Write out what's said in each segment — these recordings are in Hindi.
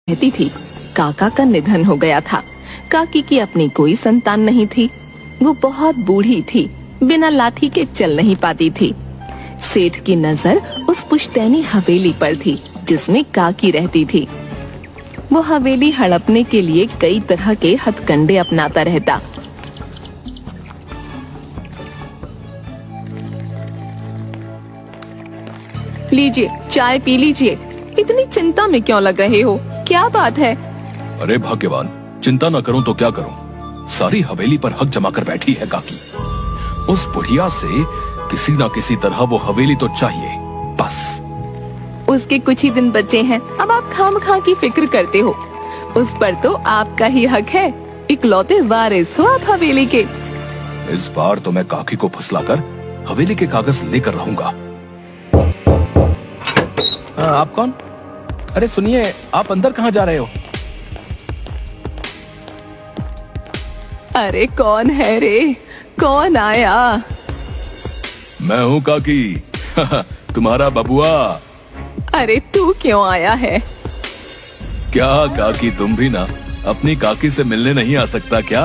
रहती थी, काका का निधन हो गया था। काकी की अपनी कोई संतान नहीं थी। वो बहुत बूढ़ी थी, बिना लाठी के चल नहीं पाती थी। सेठ की नजर उस पुश्तैनी हवेली पर थी जिसमें काकी रहती थी। वो हवेली हड़पने के लिए कई तरह के हथकंडे अपनाता रहता। लीजिए, चाय पी लीजिए। इतनी चिंता में क्यों लग रहे हो? क्या बात है? अरे भाग्यवान, चिंता न करूं तो क्या करूं? सारी हवेली पर हक जमा कर बैठी है काकी। उस बुढ़िया से किसी न किसी तरह वो हवेली तो चाहिए, बस। उसके कुछ ही दिन बचे हैं, अब आप खामखा की फिक्र करते हो। उस पर तो आपका ही हक है, इकलौते वारिस हो आप हवेली के। इस बार तो मैं काकी को फुसलाकर हवेली के कागज लेकर रहूंगा। आप कौन? अरे सुनिए, आप अंदर कहाँ जा रहे हो? अरे कौन है रे? कौन आया? मैं हूँ काकी, तुम्हारा बबुआ। अरे तू क्यों आया है? क्या काकी, तुम भी ना अपनी काकी से मिलने नहीं आ सकता क्या?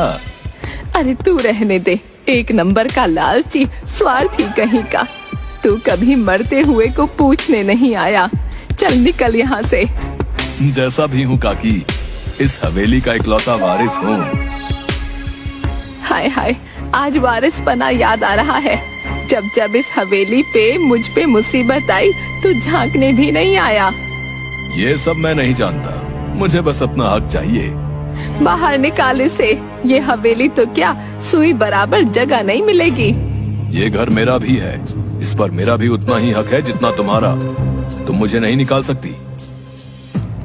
अरे तू रहने दे, एक नंबर का लालची स्वार्थी कहीं का। तू कभी मरते हुए को पूछने नहीं आया। चल निकल यहाँ से। जैसा भी हूँ काकी, इस हवेली का इकलौता वारिस हूँ। हाय हाय, आज वारिस पना याद आ रहा है। जब जब इस हवेली पे मुझ पे मुसीबत आई तो झांकने भी नहीं आया। ये सब मैं नहीं जानता, मुझे बस अपना हक चाहिए। बाहर निकाल इसे। ये हवेली तो क्या सुई बराबर जगह नहीं मिलेगी। ये घर मेरा भी है, इस पर मेरा भी उतना ही हक है जितना तुम्हारा। तुम मुझे नहीं निकाल सकती।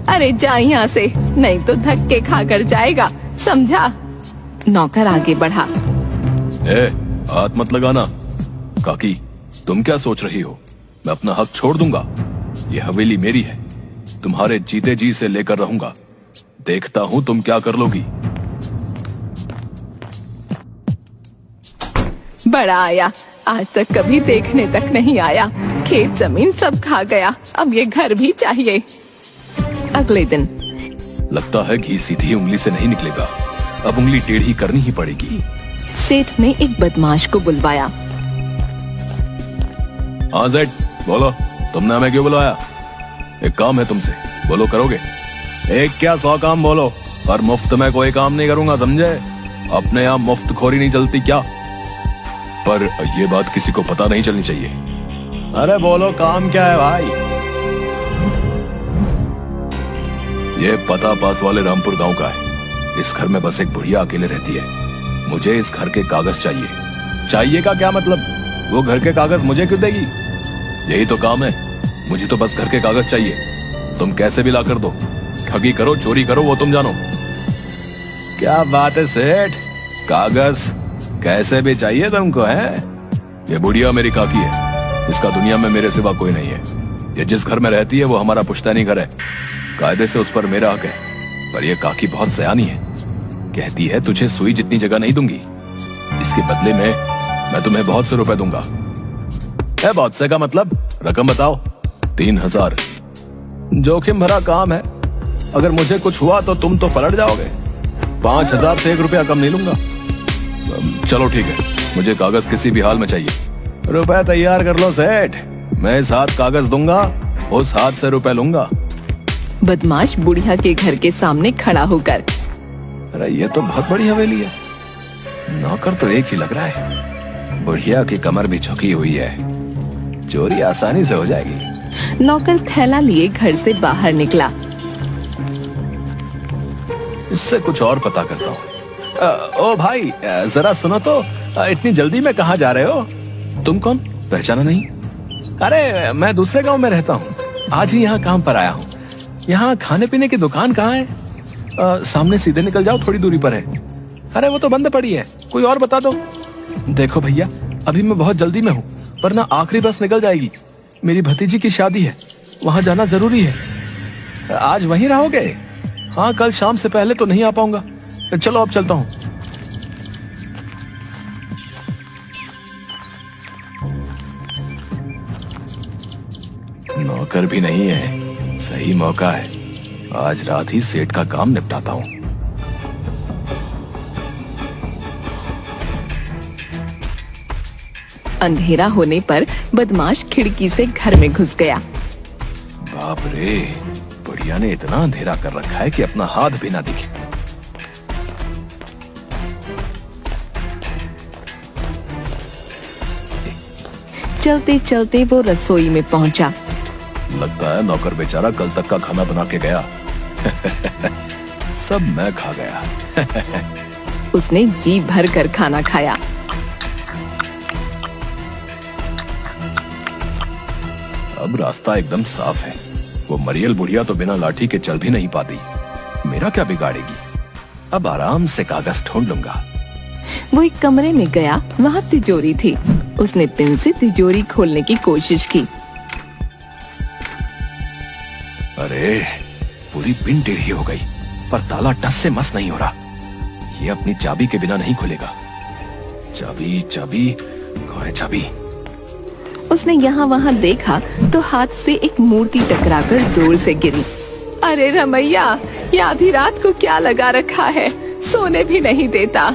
अरे जा यहाँ से, नहीं तो धक्के खाकर जाएगा, समझा? नौकर आगे बढ़ा। हाथ मत लगाना। काकी, तुम क्या सोच रही हो? मैं अपना हक छोड़ दूंगा? ये हवेली मेरी है, तुम्हारे जीते जी से लेकर रहूंगा। देखता हूँ तुम क्या कर लोगी। बड़ा आया, आज तक कभी देखने तक नहीं आया। खेत जमीन सब खा गया, अब ये घर भी चाहिए। अगले दिन। लगता है घी सीधी उंगली से नहीं निकलेगा, अब उंगली टेढ़ी करनी ही पड़ेगी। सेठ ने एक बदमाश को बुलवाया। हाँ सेठ, बोलो, तुमने हमें क्यों बुलाया? एक काम है तुमसे, बोलो करोगे? एक क्या 100 काम बोलो, पर मुफ्त में कोई काम नहीं करूंगा, समझे? अपने यहाँ मुफ्त खोरी नहीं चलती क्या? पर ये बात किसी को पता नहीं चलनी चाहिए। अरे बोलो, काम क्या है भाई? ये पता पास वाले रामपुर गांव का है। इस घर में बस एक बुढ़िया अकेले रहती है। मुझे इस घर के कागज चाहिए। चाहिए का क्या मतलब? वो घर के कागज मुझे क्यों देगी? यही तो काम है, मुझे तो बस घर के कागज चाहिए। तुम कैसे भी ला कर दो, ठगी करो, चोरी करो, वो तुम जानो। क्या बात है सेठ, कागज कैसे भी चाहिए तुमको? है ये बुढ़िया मेरी काकी है, इसका दुनिया में मेरे सिवा कोई नहीं है। ये जिस घर में रहती है वो हमारा पुश्तैनी घर है, कायदे से उस पर मेरा हक है। पर ये काकी बहुत सयानी है, कहती है तुझे सुई जितनी जगह नहीं दूंगी, इसके बदले में मैं तुम्हें बहुत से रुपए दूंगा। है बहुत से का मतलब? रकम बताओ। 3000। जोखिम भरा काम है, अगर मुझे कुछ हुआ तो तुम तो पलट जाओगे। 5000 से 1 रुपया कम नहीं लूंगा। चलो ठीक है, मुझे कागज किसी भी हाल में चाहिए। रुपए तैयार कर लो सेठ, मैं इस हाथ कागज दूंगा, उस हाथ से रुपए लूंगा। बदमाश बुढ़िया के घर के सामने खड़ा होकर। अरे ये तो बहुत बड़ी हवेली है, नौकर तो एक ही लग रहा है। बुढ़िया की कमर भी झुकी हुई है, चोरी आसानी से हो जाएगी। नौकर थैला लिए घर से बाहर निकला। इससे कुछ और पता करता हूँ। ओ भाई, जरा सुनो तो, इतनी जल्दी में कहाँ जा रहे हो? तुम कौन, पहचाना नहीं? अरे मैं दूसरे गांव में रहता हूँ, आज ही यहाँ काम पर आया हूँ। यहाँ खाने पीने की दुकान कहाँ है? सामने सीधे निकल जाओ, थोड़ी दूरी पर है। अरे वो तो बंद पड़ी है, कोई और बता दो। देखो भैया, अभी मैं बहुत जल्दी में हूँ, पर ना आखिरी बस निकल जाएगी। मेरी भतीजी की शादी है, वहाँ जाना जरूरी है। आज वहीं रहोगे? हाँ, कल शाम से पहले तो नहीं आ पाऊंगा। चलो अब चलता हूँ। नौकर भी नहीं है, सही मौका है, आज रात ही सेठ का काम निपटाता हूँ। अंधेरा होने पर बदमाश खिड़की से घर में घुस गया। बाप रे, बुढ़िया ने इतना अंधेरा कर रखा है कि अपना हाथ भी ना दिखे। चलते चलते वो रसोई में पहुंचा। लगता है नौकर बेचारा कल तक का खाना बना के गया। सब मैं खा गया। उसने जी भर कर खाना खाया। अब रास्ता एकदम साफ है। वो मरियल बुढ़िया तो बिना लाठी के चल भी नहीं पाती। मेरा क्या बिगाड़ेगी। अब आराम से कागज ढूंढ लूंगा। वो एक कमरे में गया, वहाँ तिजोरी थी। उसने पिन से तिजोरी खोलने की कोशिश की। अरे, पूरी पिन टेढ़ी हो गई, पर ताला टस से मस नहीं हो रहा। ये अपनी चाबी के बिना नहीं खुलेगा। चाबी चाबी कहाँ है चाबी? उसने यहाँ वहाँ देखा तो हाथ से एक मूर्ति टकराकर जोर से गिरी। अरे रमैया, ये आधी रात को क्या लगा रखा है, सोने भी नहीं देता।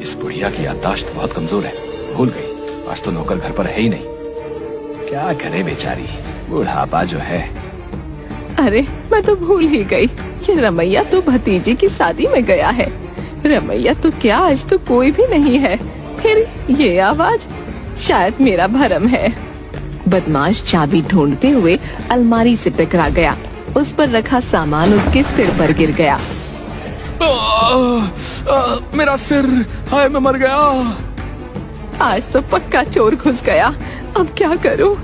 इस बुढ़िया की याददाश्त बहुत कमजोर है, भूल गई। आज तो नौकर घर पर है ही नहीं। क्या करे बेचारी, बुढ़ापा जो है। अरे मैं तो भूल ही गई कि रमैया तो भतीजी की शादी में गया है। रमैया तो क्या, आज तो कोई भी नहीं है। फिर ये आवाज, शायद मेरा भरम है। बदमाश चाबी ढूंढते हुए अलमारी से टकरा गया। उस पर रखा सामान उसके सिर पर गिर गया। मेरा सिर, हाय मैं मर गया। आज तो पक्का चोर घुस गया, अब क्या करूं?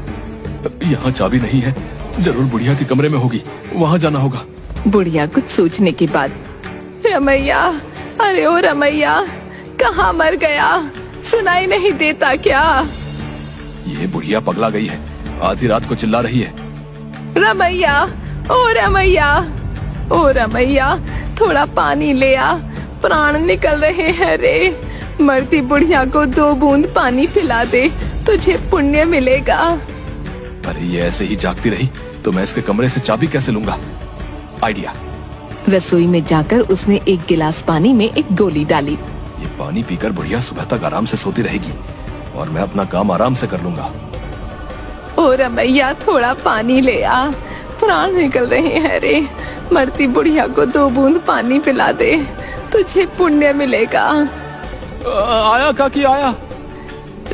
यहाँ चाबी नहीं है, जरूर बुढ़िया के कमरे में होगी, वहाँ जाना होगा। बुढ़िया कुछ सोचने के बाद, रमैया, अरे ओ रमैया, कहाँ मर गया, सुनाई नहीं देता क्या? ये बुढ़िया पगला गई है, आधी रात को चिल्ला रही है। रमैया, ओ रमैया, ओ रमैया, थोड़ा पानी ले आ, प्राण निकल रहे हैं रे। मरती बुढ़िया को 2 बूंद पानी पिला दे, तुझे पुण्य मिलेगा। अरे ये ऐसे ही जागती रही तो मैं इसके कमरे से चाबी कैसे लूंगा? आइडिया। रसोई में जाकर उसने एक गिलास पानी में एक गोली डाली। ये पानी पीकर बुढ़िया सुबह तक आराम से सोती रहेगी और मैं अपना काम आराम से कर लूंगा। ओ रमैया, थोड़ा पानी ले आ, प्राण निकल रहे हैं रे। मरती बुढ़िया को 2 बूंद पानी पिला दे, तुझे पुण्य मिलेगा। आया काकी आया।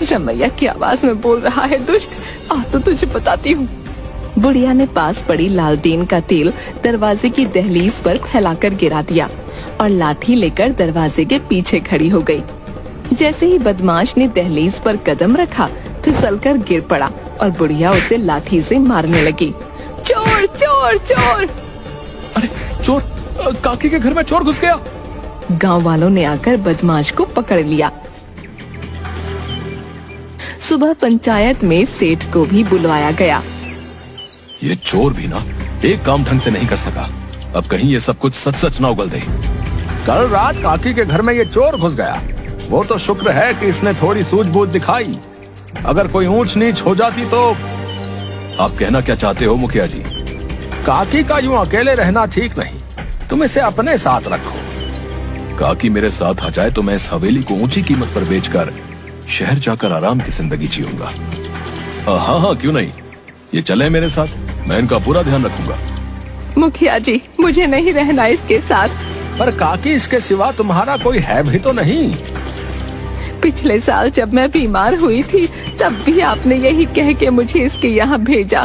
रमैया की आवाज में बोल रहा है, दुष्ट, आ तो तुझे बताती हूँ। बुढ़िया ने पास पड़ी लालटेन का तेल दरवाजे की दहलीज पर फैलाकर गिरा दिया और लाठी लेकर दरवाजे के पीछे खड़ी हो गई। जैसे ही बदमाश ने दहलीज पर कदम रखा, फिसलकर गिर पड़ा और बुढ़िया उसे लाठी से मारने लगी। चोर चोर चोर! अरे चोर, काकी के घर में चोर घुस गया। गांव वालों ने आकर बदमाश को पकड़ लिया। सुबह पंचायत में सेठ को भी बुलवाया गया। ये चोर भी ना एक काम ढंग से नहीं कर सका। अब कहीं ये सब कुछ सच सच ना उगल दे। कल रात काकी के घर में ये चोर घुस गया। वो तो शुक्र है कि इसने थोड़ी सूझबूझ दिखाई, अगर कोई ऊंच नीच हो जाती तो। आप कहना क्या चाहते हो मुखिया जी? काकी का यूं अकेले रहना ठीक नहीं, तुम इसे अपने साथ रखो। काकी मेरे साथ आ जाए तो मैं इस हवेली को ऊंची कीमत पर बेचकर शहर जाकर आराम की जिंदगी जीऊंगा। हाँ हाँ, क्यों नहीं, ये चले मेरे साथ, मैं इनका पूरा ध्यान रखूंगा। मुखिया जी, मुझे नहीं रहना इसके साथ। पर काकी, इसके सिवा तुम्हारा कोई है भी तो नहीं। पिछले साल जब मैं बीमार हुई थी, तब भी आपने यही कह के मुझे इसके यहाँ भेजा।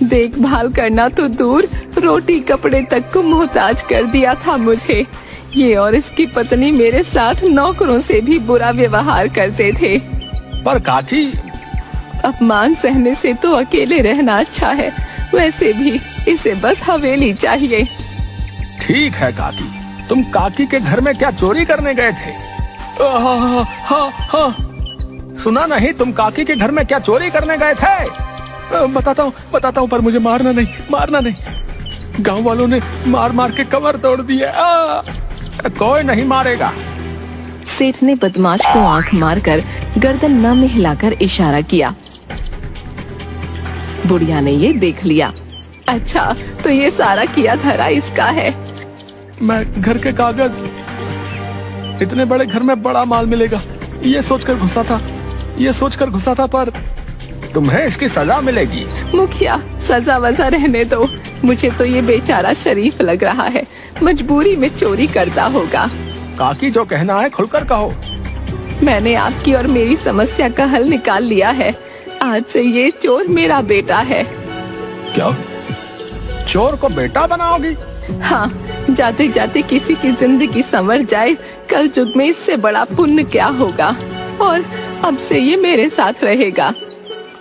देखभाल करना तो दूर, रोटी कपड़े तक को मोहताज कर दिया था मुझे। ये और इसकी पत्नी मेरे साथ नौकरों से भी बुरा व्यवहार करते थे। पर काकी, अपमान सहने से तो अकेले रहना अच्छा है। वैसे भी इसे बस हवेली चाहिए। ठीक है काकी, तुम काकी के घर में क्या चोरी करने गए थे? हाँ, सुना नहीं, तुम काकी के घर में क्या चोरी करने गए थे? बताता हूँ, पर मुझे मारना नहीं। गांव वालों ने मार मार के कमर तोड़ दी है। कोई नहीं मारेगा। सेठ ने बदमाश को आंख मारकर गर्दन न में हिलाकर इशारा किया। बुढ़िया ने ये देख लिया। अच्छा, तो ये सारा किया धरा इसका है। मैं घर के कागज, इतने बड़े घर में बड़ा माल मिलेगा ये सोचकर घुसा था, पर तुम्हें इसकी सजा मिलेगी। मुखिया, सजा वजा रहने दो। मुझे तो ये बेचारा शरीफ लग रहा है, मजबूरी में चोरी करता होगा। काकी जो कहना है खुलकर कहो। मैंने आपकी और मेरी समस्या का हल निकाल लिया है। आज से ये चोर मेरा बेटा है। क्या? चोर को बेटा बनाओगी? हाँ, जाते जाते किसी की जिंदगी संवर जाए, कल युग में इससे बड़ा पुण्य क्या होगा। और अब से ये मेरे साथ रहेगा।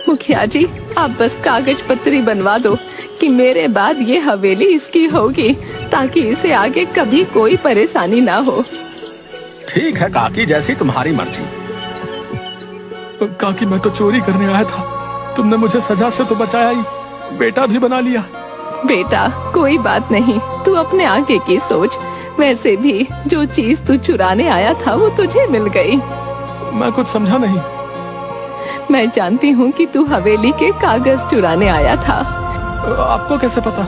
मुखिया जी, आप बस कागज पत्री बनवा दो कि मेरे बाद ये हवेली इसकी होगी, ताकि इसे आगे कभी कोई परेशानी ना हो। ठीक है काकी, जैसी तुम्हारी मर्जी। काकी, मैं तो चोरी करने आया था, तुमने मुझे सजा से तो बचाया ही, बेटा भी बना लिया। बेटा, कोई बात नहीं, तू अपने आगे की सोच। वैसे भी जो चीज तू चुराने आया था वो तुझे मिल गई। मैं कुछ समझा नहीं। मैं जानती हूँ कि तू हवेली के कागज चुराने आया था। आपको कैसे पता?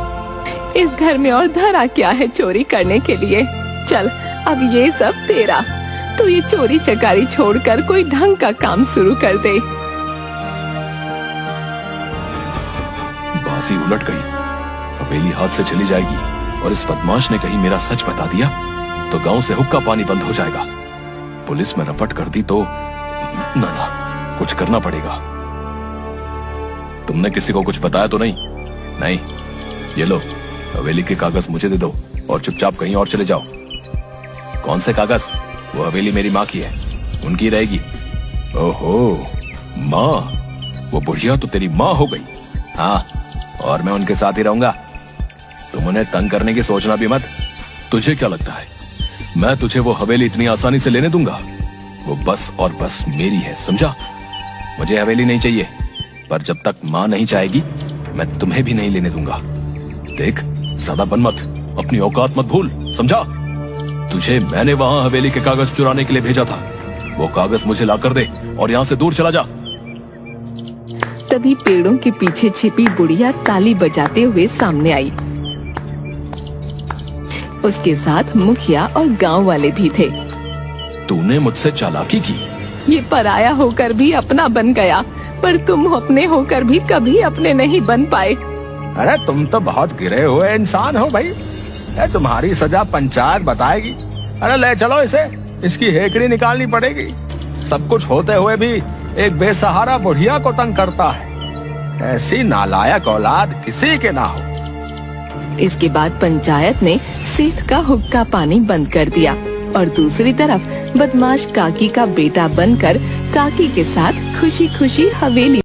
इस घर में और धरा क्या है चोरी करने के लिए? चल, अब ये सब तेरा। तू ये चोरी चकारी छोड़कर कोई ढंग का काम शुरू कर दे। बाजी उलट गई, हवेली हाथ से चली जाएगी और इस बदमाश ने कहीं मेरा सच बता दिया तो गांव से हुक्का पानी बंद हो जाएगा। पुलिस में रपट कर दी तो ना, कुछ करना पड़ेगा। तुमने किसी को कुछ बताया तो नहीं? नहीं। ये लो, हवेली के कागज मुझे दे दो और चुपचाप कहीं और चले जाओ। कौन से कागज? वो हवेली मेरी माँ की है, उनकी रहेगी। ओहो, माँ? वो बुढ़िया तो तेरी माँ हो गई। हाँ, और मैं उनके साथ ही रहूंगा। तुम उन्हें तंग करने की सोचना भी मत। तुझे क्या लगता है मैं तुझे वो हवेली इतनी आसानी से लेने दूंगा? वो बस और बस मेरी है, समझा? मुझे हवेली नहीं चाहिए, पर जब तक माँ नहीं चाहेगी मैं तुम्हें भी नहीं लेने दूंगा। देख, ज्यादा बन मत, अपनी औकात मत भूल, समझा? तुझे मैंने वहां हवेली के कागज चुराने के लिए भेजा था। वो कागज मुझे ला कर दे और यहाँ से दूर चला जा। तभी पेड़ों के पीछे छिपी बुढ़िया ताली बजाते हुए सामने आई। उसके साथ मुखिया और गांव वाले भी थे। तूने मुझसे चालाकी की। ये पराया होकर भी अपना बन गया, पर तुम अपने होकर भी कभी अपने नहीं बन पाए। अरे तुम तो बहुत गिरे हुए इंसान हो भाई। तुम्हारी सजा पंचायत बताएगी। अरे ले चलो इसे, इसकी हेकड़ी निकालनी पड़ेगी। सब कुछ होते हुए भी एक बेसहारा बुढ़िया को तंग करता है। ऐसी नालायक औलाद किसी के ना हो। इसके बाद पंचायत ने सेठ का हुक्का पानी बंद कर दिया और दूसरी तरफ बदमाश काकी का बेटा बनकर काकी के साथ खुशी खुशी हवेली